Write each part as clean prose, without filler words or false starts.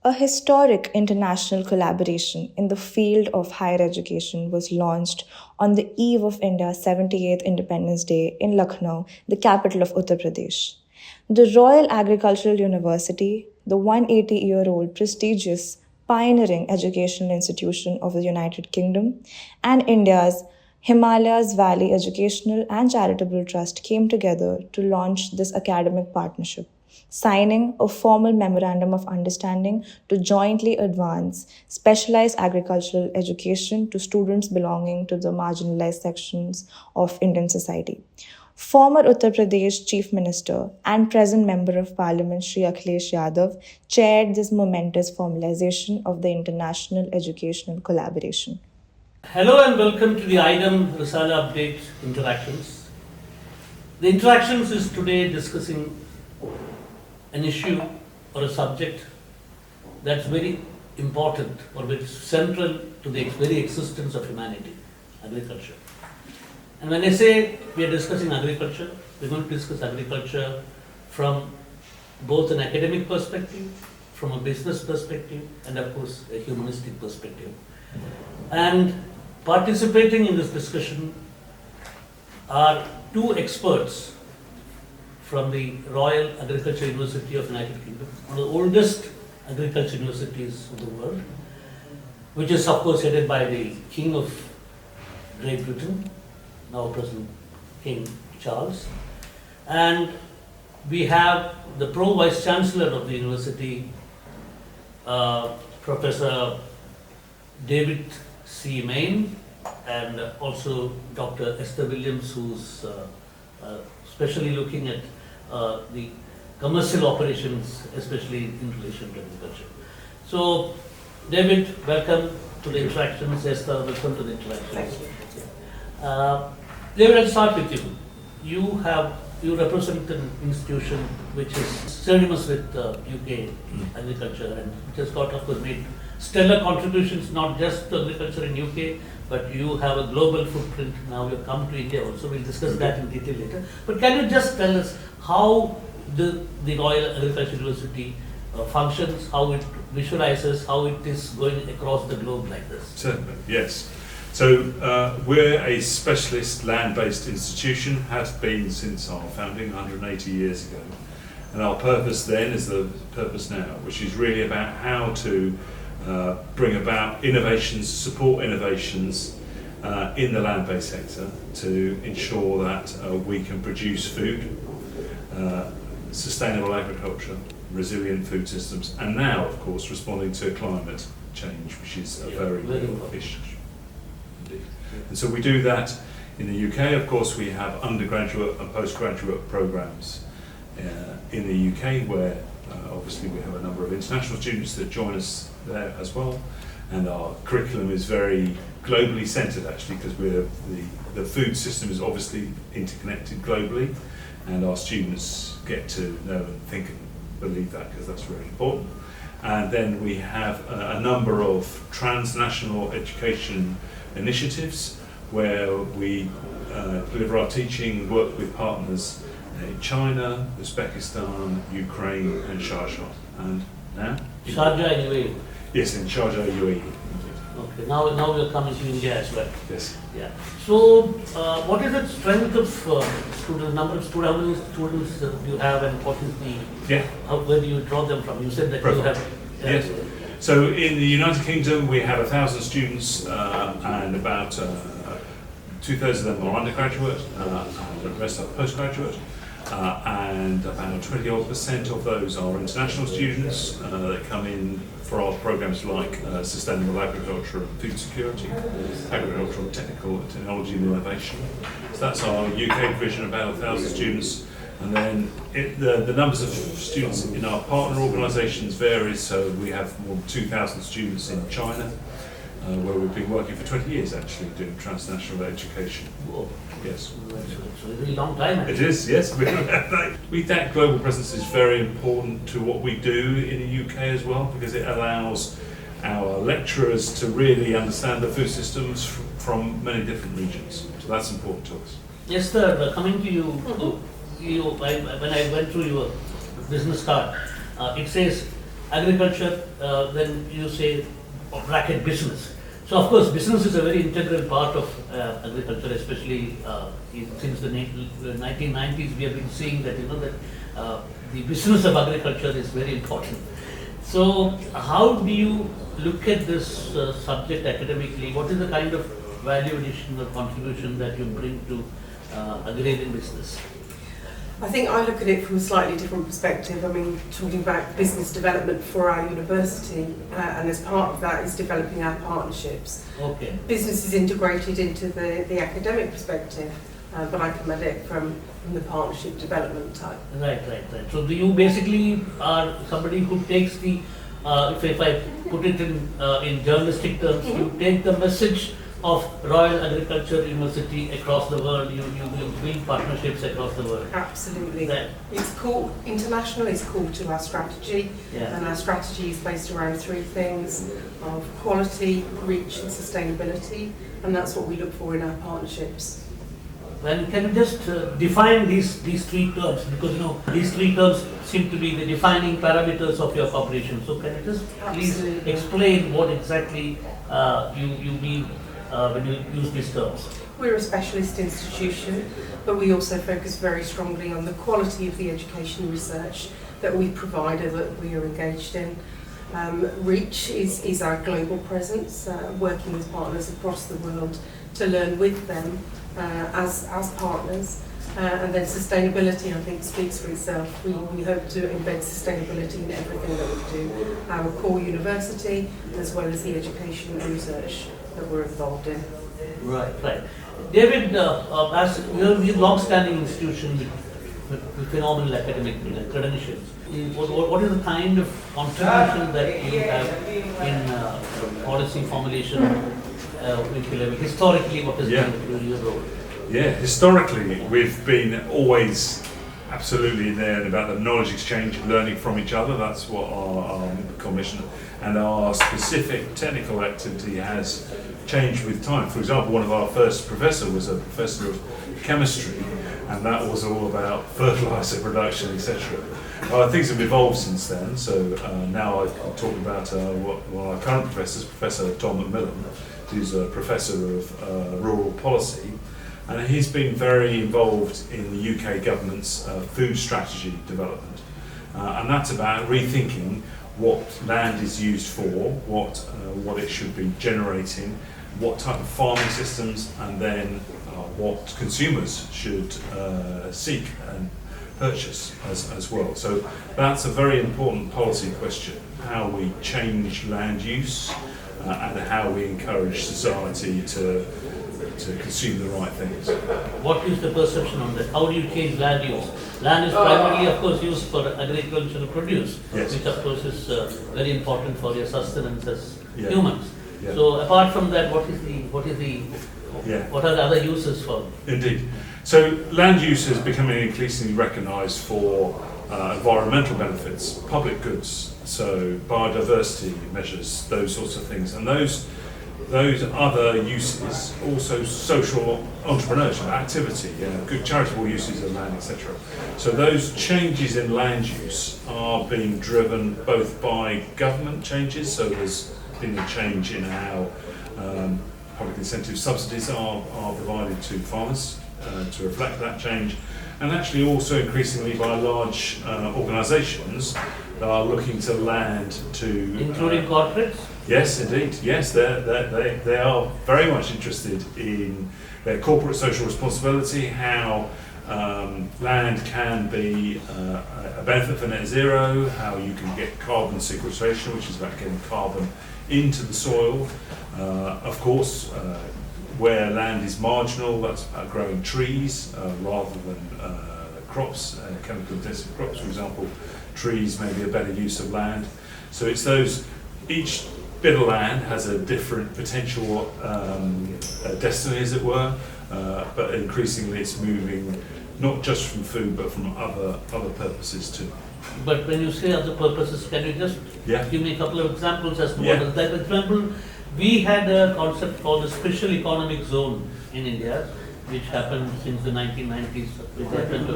A historic international collaboration in the field of higher education was launched on the eve of India's 78th Independence Day in Lucknow, the capital of Uttar Pradesh. The Royal Agricultural University, the 180-year-old prestigious pioneering educational institution of the United Kingdom, and India's Himalayas Valley Educational and Charitable Trust came together to launch this academic partnership, signing a formal memorandum of understanding to jointly advance specialized agricultural education to students belonging to the marginalized sections of Indian society. Former Uttar Pradesh Chief Minister and present Member of Parliament Shri Akhilesh Yadav chaired this momentous formalization of the international educational collaboration. Hello and welcome to the AIDEM Risala Update Interactions. The Interactions is today discussing an issue or a subject that's very important or very central to the very existence of humanity, agriculture. And when I say we are discussing agriculture, we're going to discuss agriculture from both an academic perspective, from a business perspective, and of course a humanistic perspective. And participating in this discussion are two experts from the Royal Agricultural University of the United Kingdom, one of the oldest agriculture universities of the world, which is of course headed by the King of Great Britain, now President King Charles. And we have the Pro-Vice Chancellor of the university, Professor David C. Main, and also Dr. Esther Williams, who's especially looking at the commercial operations, especially in relation to agriculture. So, David, welcome to the interactions. Esther, welcome to the interactions. David, I'll start with you. You represent an institution which is synonymous with UK agriculture and which has got, of course, made stellar contributions not just to agriculture in UK, but you have a global footprint. Now you've come to India also. We'll discuss that in detail later. But can you just tell us how the Royal Agricultural University functions, how it visualizes, how it is going across the globe like this? Certainly, yes. So we're a specialist land-based institution, has been since our founding 180 years ago. And our purpose then is the purpose now, which is really about how to bring about innovations, support innovations in the land-based sector to ensure that we can produce food, sustainable agriculture, resilient food systems, and now, of course, responding to climate change, which is a very real issue. Indeed. And so we do that in the UK. Of course, we have undergraduate and postgraduate programs in the UK, where obviously we have a number of international students that join us there as well, and our curriculum is very globally centred actually, because the food system is obviously interconnected globally, and our students get to know and think and believe that, because that's really important. And then we have a number of transnational education initiatives where we deliver our teaching, work with partners in China, Uzbekistan, Ukraine and Sharjah. And now? Sharjah in UAE. Yes, in Sharjah, UAE. Okay, now we're coming to India as well. Yes. Yeah. So, what is the strength of students, number of students, how many students do you have, and what is the, where do you draw them from? You said that you have... Yes. So in the United Kingdom we have 1,000 students and about 2/3 of them are undergraduate and the rest are postgraduate. And about 20% of those are international students that come in for our programs like sustainable agriculture and food security, agricultural technology and innovation. So that's our UK division, about 1,000 students. And then the numbers of students in our partner organisations varies, so we have more than 2,000 students in China, where we've been working for 20 years actually, doing transnational education. Whoa. Yes. It's a really long time. Actually. It is, yes. We think global presence is very important to what we do in the UK as well, because it allows our lecturers to really understand the food systems from many different regions. So that's important to us. Yes, sir. Coming to you, when I went through your business card, it says agriculture, then you say bracket business. So of course, business is a very integral part of agriculture, especially since the 1990s. We have been seeing that that the business of agriculture is very important. So how do you look at this subject academically? What is the kind of value addition or contribution that you bring to agrarian business? I think I look at it from a slightly different perspective. I mean, talking about business development for our university, and as part of that is developing our partnerships. Okay. Business is integrated into the academic perspective, but I come at it from the partnership development type. Right. So do you basically are somebody who takes the, if I put it in journalistic terms, you take the message of Royal Agriculture University across the world, you build partnerships across the world. Absolutely. Right. It's core, international is core to our strategy, and our strategy is based around three things of quality, reach and sustainability, and that's what we look for in our partnerships. Well, can you just define these three terms, because these three terms seem to be the defining parameters of your cooperation. So can you just please Absolutely. explain what exactly you mean when you use these terms? We're a specialist institution, but we also focus very strongly on the quality of the education research that we provide or that we are engaged in. Reach is our global presence, working with partners across the world to learn with them as partners. And then sustainability, I think, speaks for itself. We hope to embed sustainability in everything that we do, our core university, as well as the education and research that we're involved in. Right. David, as you're a long-standing institution with phenomenal academic credentials, what is the kind of contribution that you have in policy formulation level? Historically, what has been your role? Yeah, historically we've been always absolutely there and about the knowledge exchange, learning from each other. That's what our commission and our specific technical activity has changed with time. For example, one of our first professors was a professor of chemistry, and that was all about fertilizer production, etc. Things have evolved since then, so now I can talk about one of our current professors, Professor Tom McMillan, who's a professor of rural policy, and he's been very involved in the UK government's food strategy development, and that's about rethinking what land is used for, what it should be generating, what type of farming systems, and then what consumers should seek and purchase as well. So that's a very important policy question, how we change land use and how we encourage society to consume the right things. What is the perception on that? How do you change land use? Land is primarily, of course, used for agricultural produce, Yes. which of course is very important for your sustenance as Yeah. humans. Yeah. So apart from that, what are the other uses for? Indeed. So land use is becoming increasingly recognised for environmental benefits, public goods, so biodiversity measures, those sorts of things, and those other uses, also social entrepreneurship, activity, good charitable uses of land, etc. So those changes in land use are being driven both by government changes, so there's been a change in how public incentive subsidies are provided to farmers to reflect that change, and actually also increasingly by large organisations that are looking to land to... Including corporates? Yes, indeed. Yes, they are very much interested in their corporate social responsibility, how land can be a benefit for net zero, how you can get carbon sequestration, which is about getting carbon into the soil. Of course, where land is marginal, that's about growing trees rather than crops, chemical intensive crops, for example. Trees may be a better use of land. So it's those, each bit of land has a different potential destiny, as it were, but increasingly it's moving not just from food but from other purposes too. But when you say other purposes, can you just give me a couple of examples as to what is that? For example, we had a concept called a special economic zone in India, which happened since the 1990s, which happened to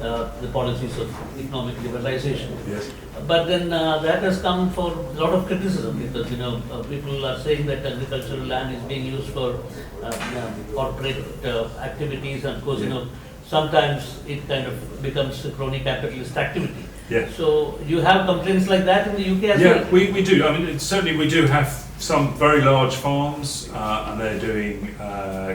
the policies of economic liberalization. Yes. But then that has come for a lot of criticism because people are saying that agricultural land is being used for corporate activities, and of course sometimes it kind of becomes a crony capitalist activity. Yeah. So you have complaints like that in the UK as Yeah, well? we do. I mean, certainly we do have some very large farms, and they're doing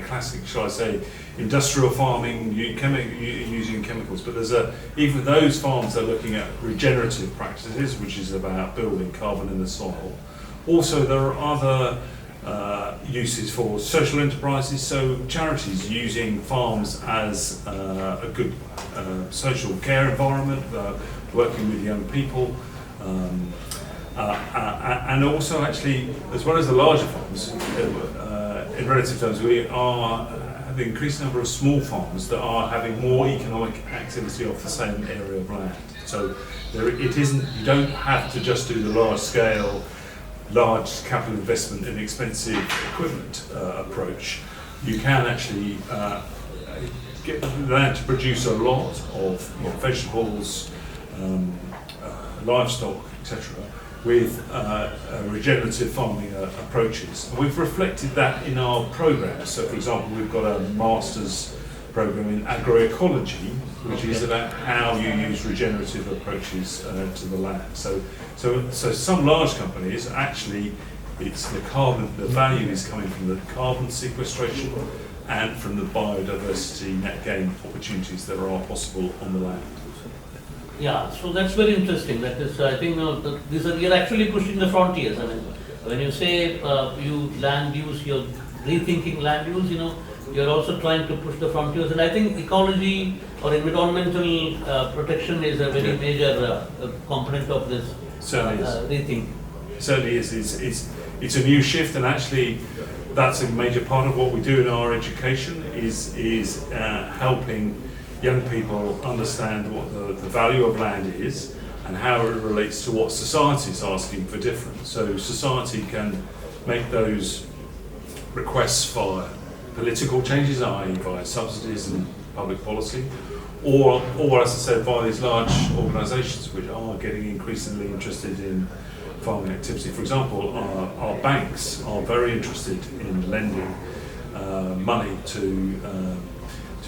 classic, shall I say, industrial farming using chemicals. But there's even those farms are looking at regenerative practices, which is about building carbon in the soil. Also, there are other uses for social enterprises, so charities using farms as a good social care environment, working with young people. And also actually, as well as the larger farms, in relative terms, we have an increasing number of small farms that are having more economic activity off the same area of land. So you don't have to just do the large capital investment in expensive equipment approach. You can actually get land to produce a lot of vegetables, livestock, etc., with regenerative farming approaches. And we've reflected that in our programs. So, for example, we've got a master's program in Agri-Ecology, which is about how you use regenerative approaches to the land. So some large companies actually, it's the value is coming from the carbon sequestration and from the biodiversity net gain opportunities that are possible on the land. Yeah, so that's very interesting. That is, I think, you're actually pushing the frontiers. I mean, when you say you're rethinking land use, you're also trying to push the frontiers. And I think ecology or environmental protection is a very major component of this rethink. Certainly is. It's a new shift, and actually, that's a major part of what we do in our education is helping young people understand what the value of land is and how it relates to what society is asking for different. So society can make those requests via political changes, i.e. via subsidies and public policy, or as I said, via these large organisations which are getting increasingly interested in farming activity. For example, our banks are very interested in lending money to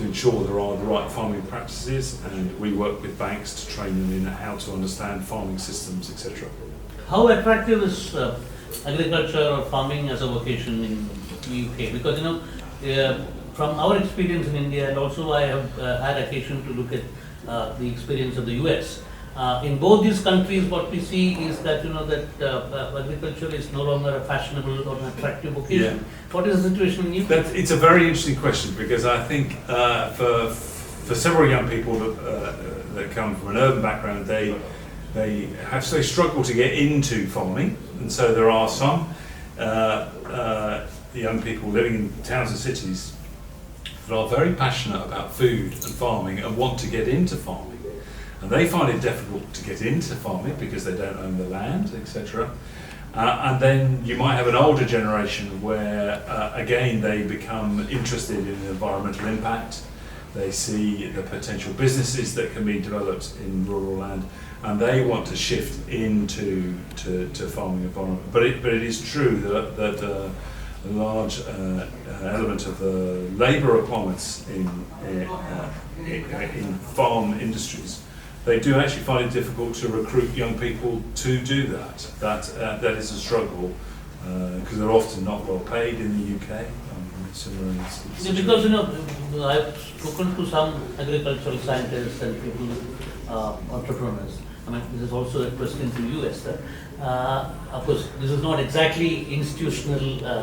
ensure there are the right farming practices, and we work with banks to train them in how to understand farming systems, etc. How attractive is agriculture or farming as a vocation in the UK? Because from our experience in India, and also I have had occasion to look at the experience of the US. In both these countries, what we see is that agriculture is no longer a fashionable or an attractive vocation. Yeah. What is the situation in UK? It's a very interesting question, because I think for several young people that come from an urban background, they struggle to get into farming, and so there are some young people living in towns and cities that are very passionate about food and farming and want to get into farming. And they find it difficult to get into farming because they don't own the land, etc. And then you might have an older generation where, again, they become interested in environmental impact. They see the potential businesses that can be developed in rural land, and they want to shift into farming environment. But it is true that a large element of the labour requirements in farm industries, they do actually find it difficult to recruit young people to do that. That is a struggle, because they're often not well paid in the UK. Yeah, because I've spoken to some agricultural scientists and people, entrepreneurs. I mean, this is also a question to you, Esther. Of course, this is not exactly institutional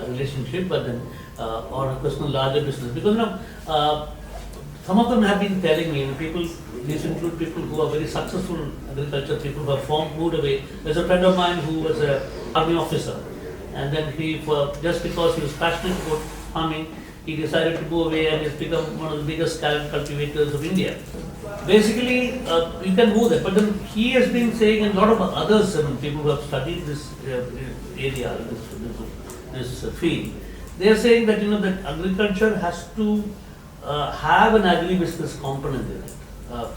relationship, but then or a personal larger business. Because some of them have been telling me, these include people who are very successful agriculture people who have moved away. There's a friend of mine who was an army officer, and then just because he was passionate about farming, he decided to go away and has become one of the biggest cultivators of India. Basically, you can move there, but then he has been saying, and a lot of others, people who have studied this area, this field, they are saying that that agriculture has to have an agri-business component in it.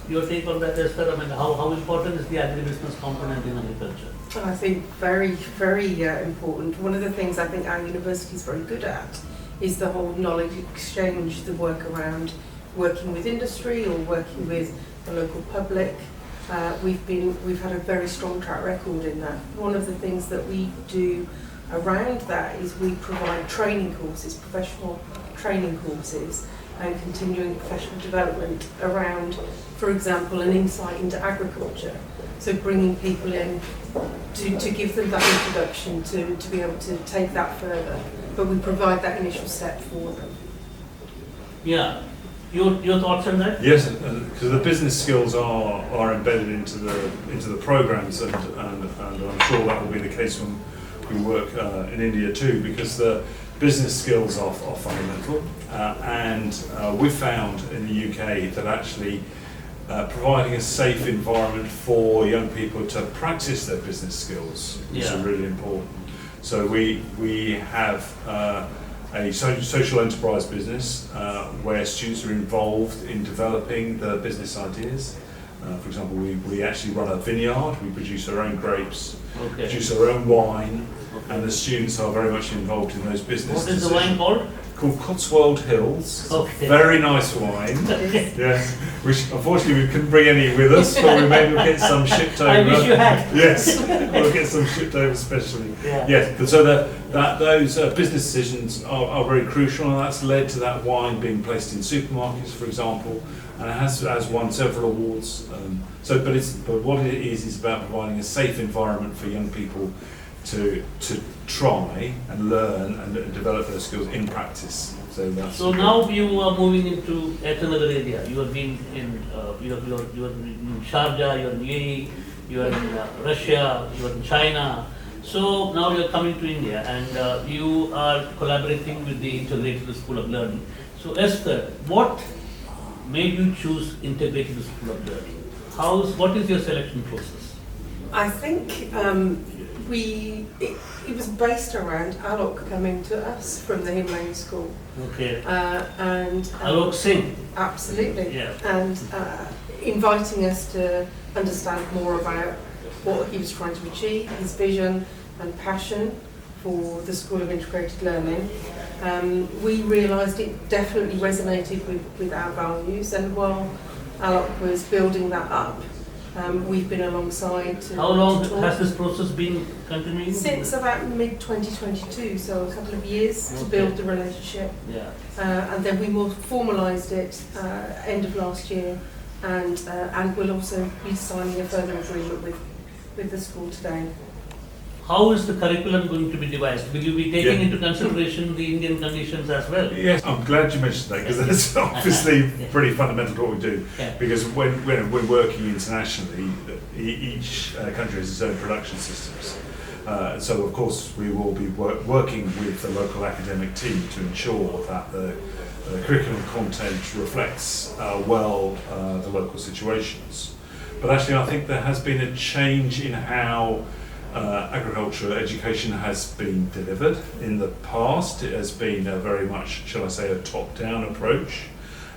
Your take on that, Esther? I mean, how important is the agribusiness component in agriculture? I think very, very important. One of the things I think our university is very good at is the whole knowledge exchange, the work around working with industry or working with the local public. We've had a very strong track record in that. One of the things that we do around that is we provide training courses, professional training courses, and continuing professional development around, for example, an insight into agriculture. So bringing people in to give them that introduction to be able to take that further. But we provide that initial step for them. Yeah. Your thoughts on that? Yes, because the business skills are embedded into the programs, and I'm sure that will be the case when we work in India too, because the business skills are fundamental, and we've found in the UK that actually providing a safe environment for young people to practice their business skills is really important. So we have a social enterprise business where students are involved in developing the business ideas. For example, we actually run a vineyard, we produce our own grapes, produce our own wine, and the students are very much involved in those business What is decisions. the wine called? Called Cotswold Hills. Okay. Very nice wine. Yes. Which unfortunately we couldn't bring any with us, but we maybe will get some shipped over. I wish you had. Yes, we'll get some shipped over especially. Yeah. Yes, but so those business decisions are very crucial, and that's led to that wine being placed in supermarkets, for example, and it has won several awards. But what it is about providing a safe environment for young people to try and learn and develop those skills in practice. So Now you are moving into yet another area. You have been in you are in Sharjah, you are in UAE, you are in Russia, you are in China. So now you are coming to India, and you are collaborating with the Integrated School of Learning. So Esther, what made you choose Integrated School of Learning? What is your selection process? I think it was based around Alok coming to us from the Himalaya school. Okay. Alok Singh. Absolutely. Yeah. And inviting us to understand more about what he was trying to achieve, his vision and passion for the School of Integrated Learning. We realised it definitely resonated with our values, and while Alok was building that up, we've been alongside to. How long has this process been continuing? Since about mid-2022, so a couple of years to build the relationship. Yeah. And then we more formalised it end of last year, and we'll also be signing a further agreement with the school today. How is the curriculum going to be devised? Will you be taking into consideration the Indian conditions as well? Yes, I'm glad you mentioned that, because that's obviously pretty fundamental to what we do. Yeah. Because when we're working internationally, each country has its own production systems. So of course we will be working with the local academic team to ensure that the curriculum content reflects well the local situations. But actually I think there has been a change in how agricultural education has been delivered. In the past, it has been a very much, shall I say, a top-down approach,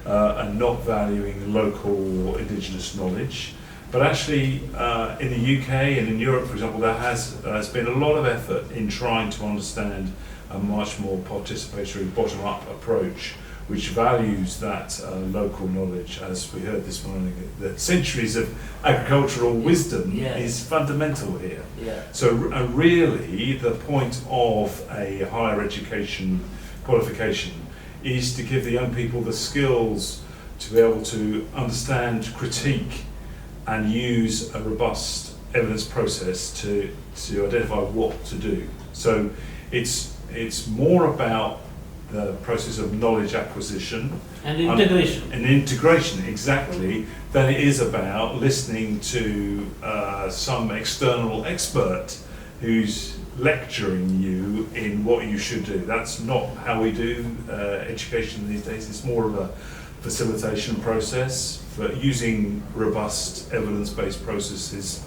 and not valuing local indigenous knowledge. But actually, in the UK and in Europe, for example, there has been a lot of effort in trying to understand a much more participatory, bottom-up approach, which values that local knowledge. As we heard this morning, that centuries of agricultural wisdom is fundamental here. Yeah. So really the point of a higher education qualification is to give the young people the skills to be able to understand, critique and use a robust evidence process to identify what to do. So it's more about the process of knowledge acquisition and integration. And integration, exactly, than it is about listening to some external expert who's lecturing you in what you should do. That's not how we do education these days. It's more of a facilitation process, but using robust evidence-based processes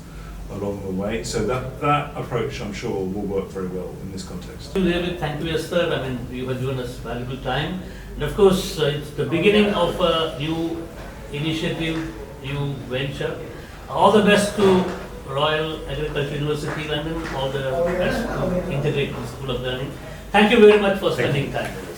along the way. So that approach, I'm sure, will work very well in this context. Really, thank you, Esther. I mean, you have given us valuable time. And of course, it's the beginning of a new initiative new venture. All the best to Royal Agricultural University London, all the best to integrate the School of Learning. Thank you very much for spending time with us.